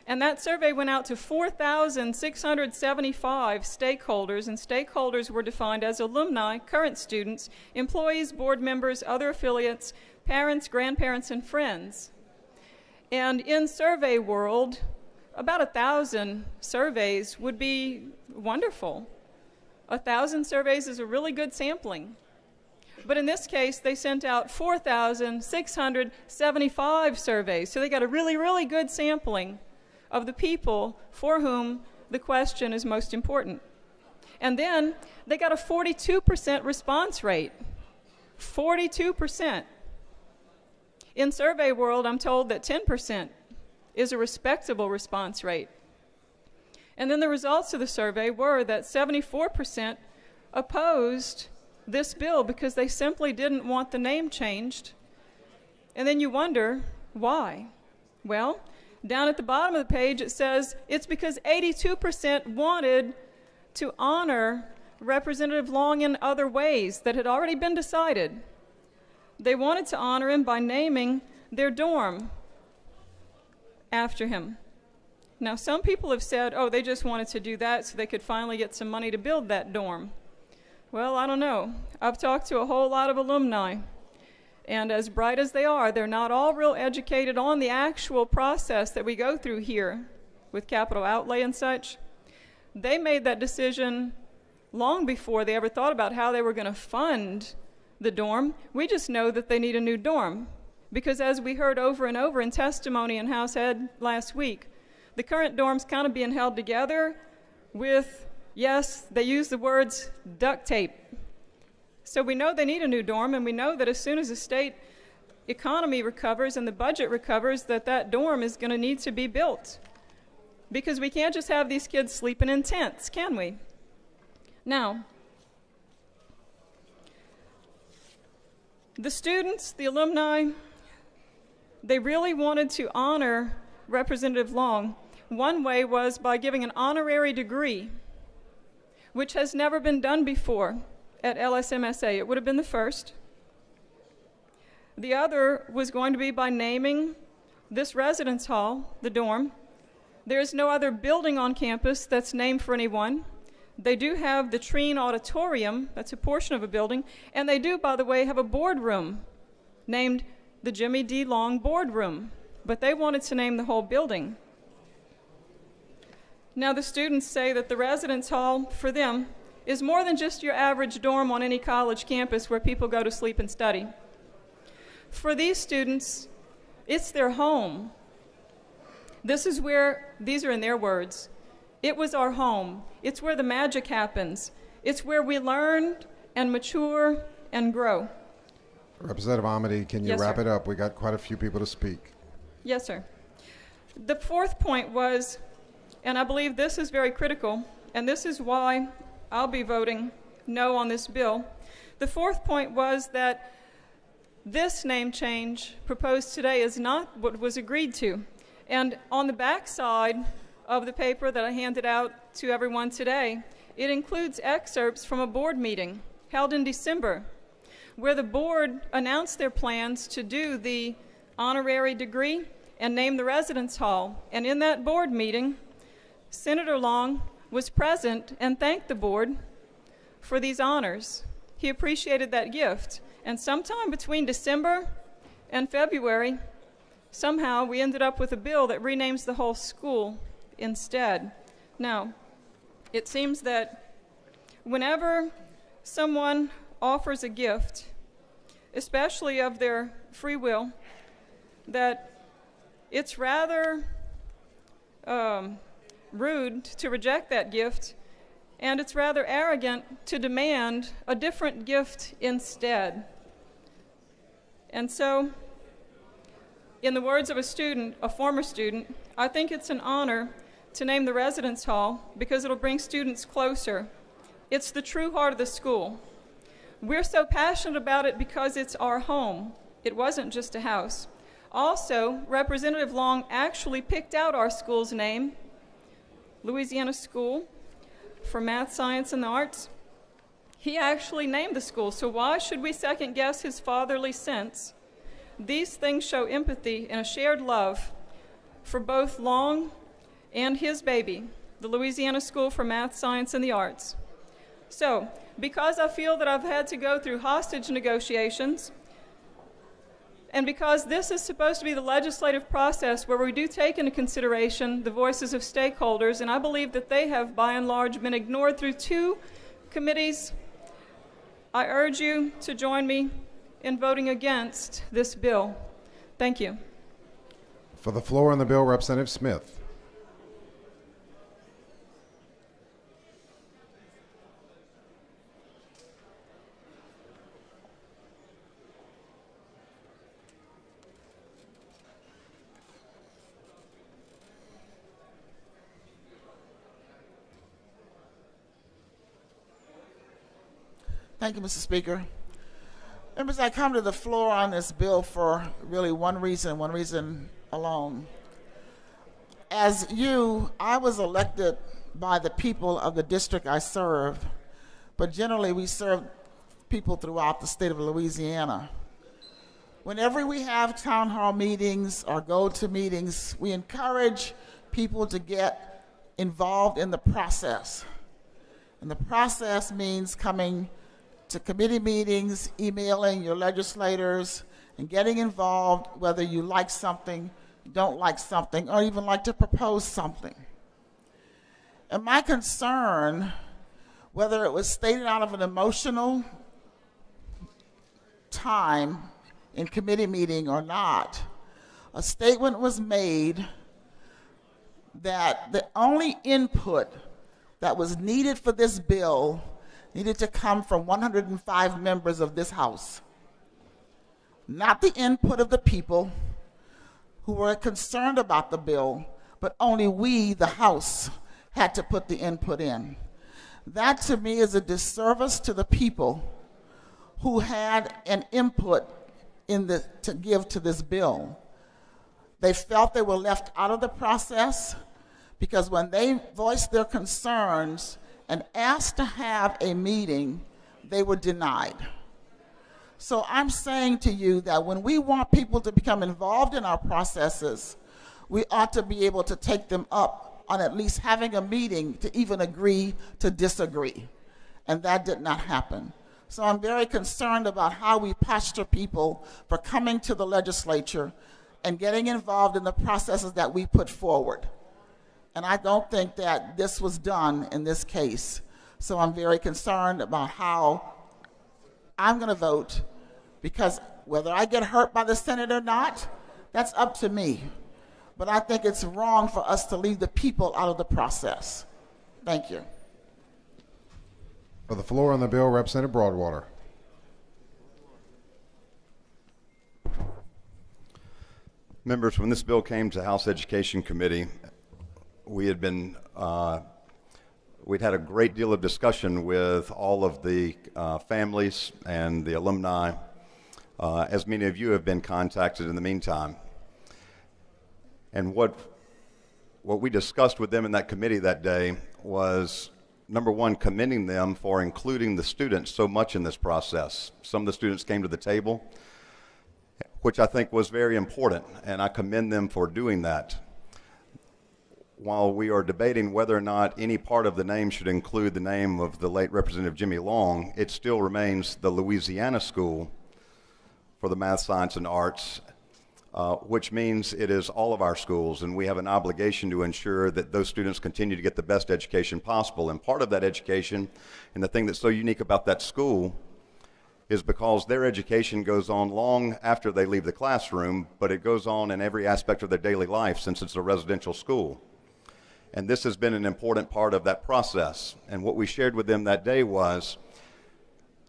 and that survey went out to 4,675 stakeholders, and stakeholders were defined as alumni, current students, employees, board members, other affiliates, parents, grandparents, and friends. And in survey world, about 1,000 surveys would be wonderful. 1,000 surveys is a really good sampling. But in this case, they sent out 4,675 surveys. So they got a really, really good sampling of the people for whom the question is most important. And then they got a 42% response rate. 42%. In survey world, I'm told that 10% is a respectable response rate. And then the results of the survey were that 74% opposed this bill because they simply didn't want the name changed. And then you wonder, why? Well, down at the bottom of the page it says it's because 82% wanted to honor Representative Long in other ways that had already been decided. They wanted to honor him by naming their dorm after him. Now, some people have said, oh, they just wanted to do that so they could finally get some money to build that dorm. Well, I don't know. I've talked to a whole lot of alumni, and as bright as they are, they're not all real educated on the actual process that we go through here with capital outlay and such. They made that decision long before they ever thought about how they were going to fund the dorm. We just know that they need a new dorm. Because as we heard over and over in testimony in House Ed last week, the current dorm's kind of being held together with, yes, they use the words duct tape. So we know they need a new dorm, and we know that as soon as the state economy recovers and the budget recovers, that that dorm is going to need to be built. Because we can't just have these kids sleeping in tents, can we? Now, the students, the alumni, they really wanted to honor Representative Long. One way was by giving an honorary degree, which has never been done before at LSMSA. It would have been the first. The other was going to be by naming this residence hall, the dorm. There is no other building on campus that's named for anyone. They do have the Treen Auditorium, that's a portion of a building, and they do, by the way, have a boardroom named the Jimmy D. Long Boardroom, but they wanted to name the whole building. Now the students say that the residence hall for them is more than just your average dorm on any college campus where people go to sleep and study. For these students, it's their home. This is where, these are in their words, it was our home. It's where the magic happens. It's where we learn and mature and grow. Representative Amity, can you Yes, wrap sir. it up? We got quite a few people to speak. Yes, sir. The fourth point was, and I believe this is very critical, and this is why I'll be voting no on this bill. The fourth point was that this name change proposed today is not what was agreed to. And on the back side of the paper that I handed out to everyone today, it includes excerpts from a board meeting held in December, where the board announced their plans to do the honorary degree and name the residence hall. And in that board meeting, Senator Long was present and thanked the board for these honors. He appreciated that gift. And sometime between December and February, somehow we ended up with a bill that renames the whole school instead. Now, it seems that whenever someone offers a gift, especially of their free will, that it's rather rude to reject that gift, and it's rather arrogant to demand a different gift instead. And so, in the words of a student, a former student, I think it's an honor to name the residence hall because it'll bring students closer. It's the true heart of the school. We're so passionate about it because it's our home. It wasn't just a house. Also, Representative Long actually picked out our school's name, Louisiana School for Math, Science, and the Arts. He actually named the school, so why should we second guess his fatherly sense? These things show empathy and a shared love for both Long and his baby, the Louisiana School for Math, Science, and the Arts. So, because I feel that I've had to go through hostage negotiations, and because this is supposed to be the legislative process where we do take into consideration the voices of stakeholders, and I believe that they have, by and large, been ignored through two committees, I urge you to join me in voting against this bill. Thank you. For the floor on the bill, Representative Smith. Thank you, Mr. Speaker. Members, I come to the floor on this bill for really one reason alone. As you, I was elected by the people of the district I serve, but generally we serve people throughout the state of Louisiana. Whenever we have town hall meetings or go to meetings, we encourage people to get involved in the process. And the process means coming to committee meetings, emailing your legislators, and getting involved whether you like something, don't like something, or even like to propose something. And my concern, whether it was stated out of an emotional time in committee meeting or not, a statement was made that the only input that was needed for this bill needed to come from 105 members of this House. Not the input of the people who were concerned about the bill, but only we, the House, had to put the input in. That to me is a disservice to the people who had an input to give to this bill. They felt they were left out of the process because when they voiced their concerns and asked to have a meeting, they were denied. So I'm saying to you that when we want people to become involved in our processes, we ought to be able to take them up on at least having a meeting to even agree to disagree. And that did not happen. So I'm very concerned about how we posture people for coming to the legislature and getting involved in the processes that we put forward. And I don't think that this was done in this case. So I'm very concerned about how I'm going to vote, because whether I get hurt by the Senate or not, that's up to me. But I think it's wrong for us to leave the people out of the process. Thank you. For the floor on the bill, Representative Broadwater. Members, when this bill came to House Education Committee, we'd had a great deal of discussion with all of the families and the alumni, as many of you have been contacted in the meantime. And what we discussed with them in that committee that day was, number one, commending them for including the students so much in this process. Some of the students came to the table, which I think was very important, and I commend them for doing that. While we are debating whether or not any part of the name should include the name of the late Representative Jimmy Long, it still remains the Louisiana School for the Math, Science, and Arts, which means it is all of our schools, and we have an obligation to ensure that those students continue to get the best education possible. And part of that education, and the thing that's so unique about that school, is because their education goes on long after they leave the classroom, but it goes on in every aspect of their daily life since it's a residential school. And this has been an important part of that process. And what we shared with them that day was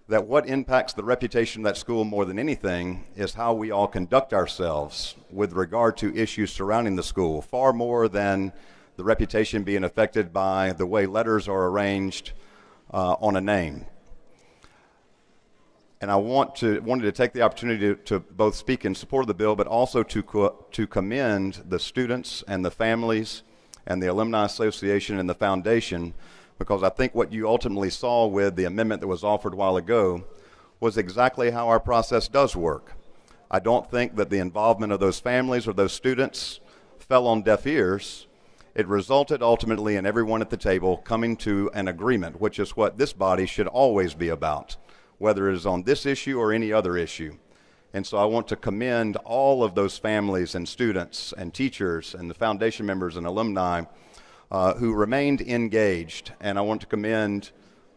that what impacts the reputation of that school more than anything is how we all conduct ourselves with regard to issues surrounding the school, far more than the reputation being affected by the way letters are arranged on a name. And I wanted to take the opportunity to both speak in support of the bill, but also to commend the students and the families and the Alumni Association and the Foundation, because I think what you ultimately saw with the amendment that was offered a while ago was exactly how our process does work. I don't think that the involvement of those families or those students fell on deaf ears. It resulted ultimately in everyone at the table coming to an agreement, which is what this body should always be about, whether it is on this issue or any other issue. And so I want to commend all of those families and students and teachers and the foundation members and alumni who remained engaged. And I want to commend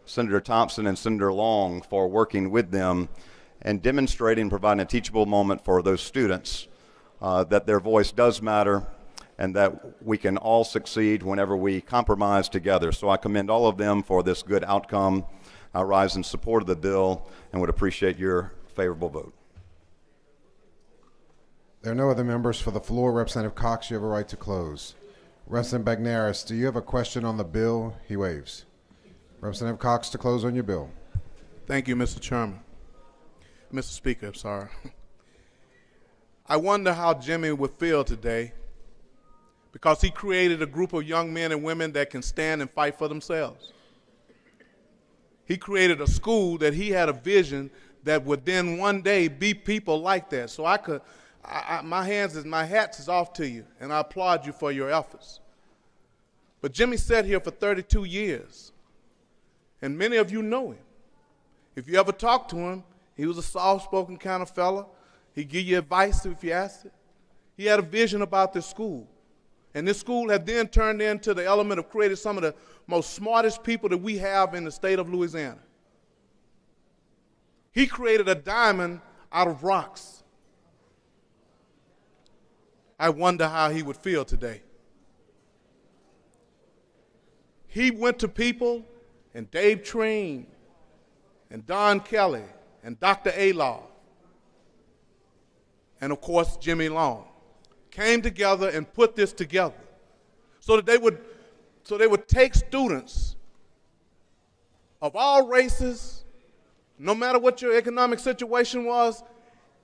Senator Thompson and Senator Long for working with them and demonstrating, providing a teachable moment for those students that their voice does matter and that we can all succeed whenever we compromise together. So I commend all of them for this good outcome. I rise in support of the bill and would appreciate your favorable vote. There are no other members for the floor. Representative Cox, you have a right to close. Representative Bagnaris, do you have a question on the bill? He waives. Representative Cox, to close on your bill. Thank you, Mr. Chairman. Mr. Speaker, I'm sorry. I wonder how Jimmy would feel today, because he created a group of young men and women that can stand and fight for themselves. He created a school that he had a vision that would then one day be people like that. So my hats is off to you, and I applaud you for your efforts. But Jimmy sat here for 32 years, and many of you know him. If you ever talked to him, he was a soft-spoken kind of fella. He'd give you advice if you asked it. He had a vision about this school. And this school had then turned into the element of creating some of the most smartest people that we have in the state of Louisiana. He created a diamond out of rocks. I wonder how he would feel today. He went to people, and Dave Treen, and Don Kelly, and Dr. Alaw, and of course Jimmy Long, came together and put this together so that they would take students of all races, no matter what your economic situation was,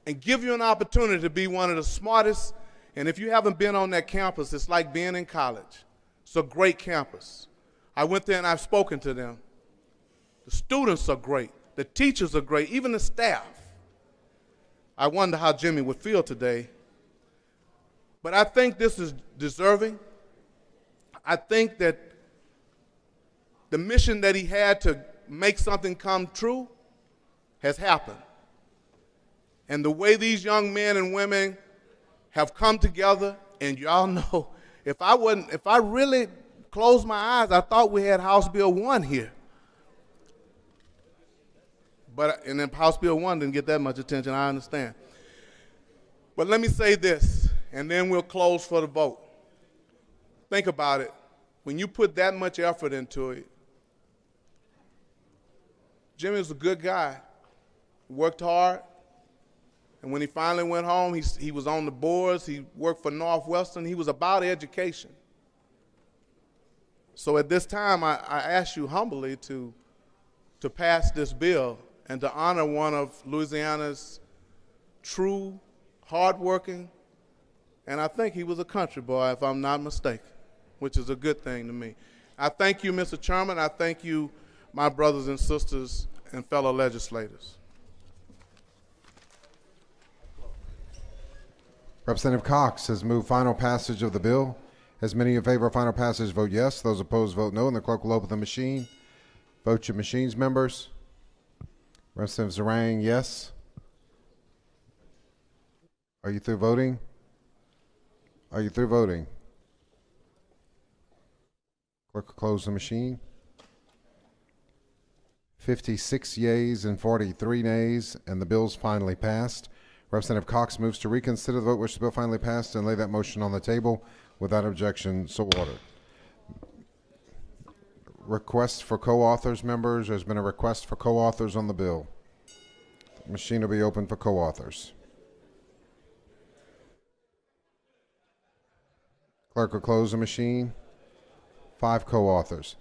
and give you an opportunity to be one of the smartest And if you haven't been on that campus, it's like being in college. It's a great campus. I went there and I've spoken to them. The students are great. The teachers are great, even the staff. I wonder how Jimmy would feel today. But I think this is deserving. I think that the mission that he had to make something come true has happened. And the way these young men and women have come together, and y'all know, if I really closed my eyes, I thought we had House Bill 1 here. And then House Bill 1 didn't get that much attention, I understand. But let me say this, and then we'll close for the vote. Think about it. When you put that much effort into it, Jimmy was a good guy. He worked hard. And when he finally went home, he was on the boards. He worked for Northwestern. He was about education. So at this time, I ask you humbly to pass this bill and to honor one of Louisiana's true, hardworking, and I think he was a country boy, if I'm not mistaken, which is a good thing to me. I thank you, Mr. Chairman. I thank you, my brothers and sisters and fellow legislators. Representative Cox has moved final passage of the bill. As many in favor of final passage vote yes. Those opposed vote no, and the clerk will open the machine. Vote your machines, members. Representative Zarang, yes. Are you through voting? Are you through voting? Clerk will close the machine. 56 yeas and 43 nays, and the bill's finally passed. Representative Cox moves to reconsider the vote which the bill finally passed and lay that motion on the table. Without objection, so ordered. Request for co-authors, members. There's been a request for co-authors on the bill. The machine will be open for co-authors. Clerk will close the machine. 5 co-authors.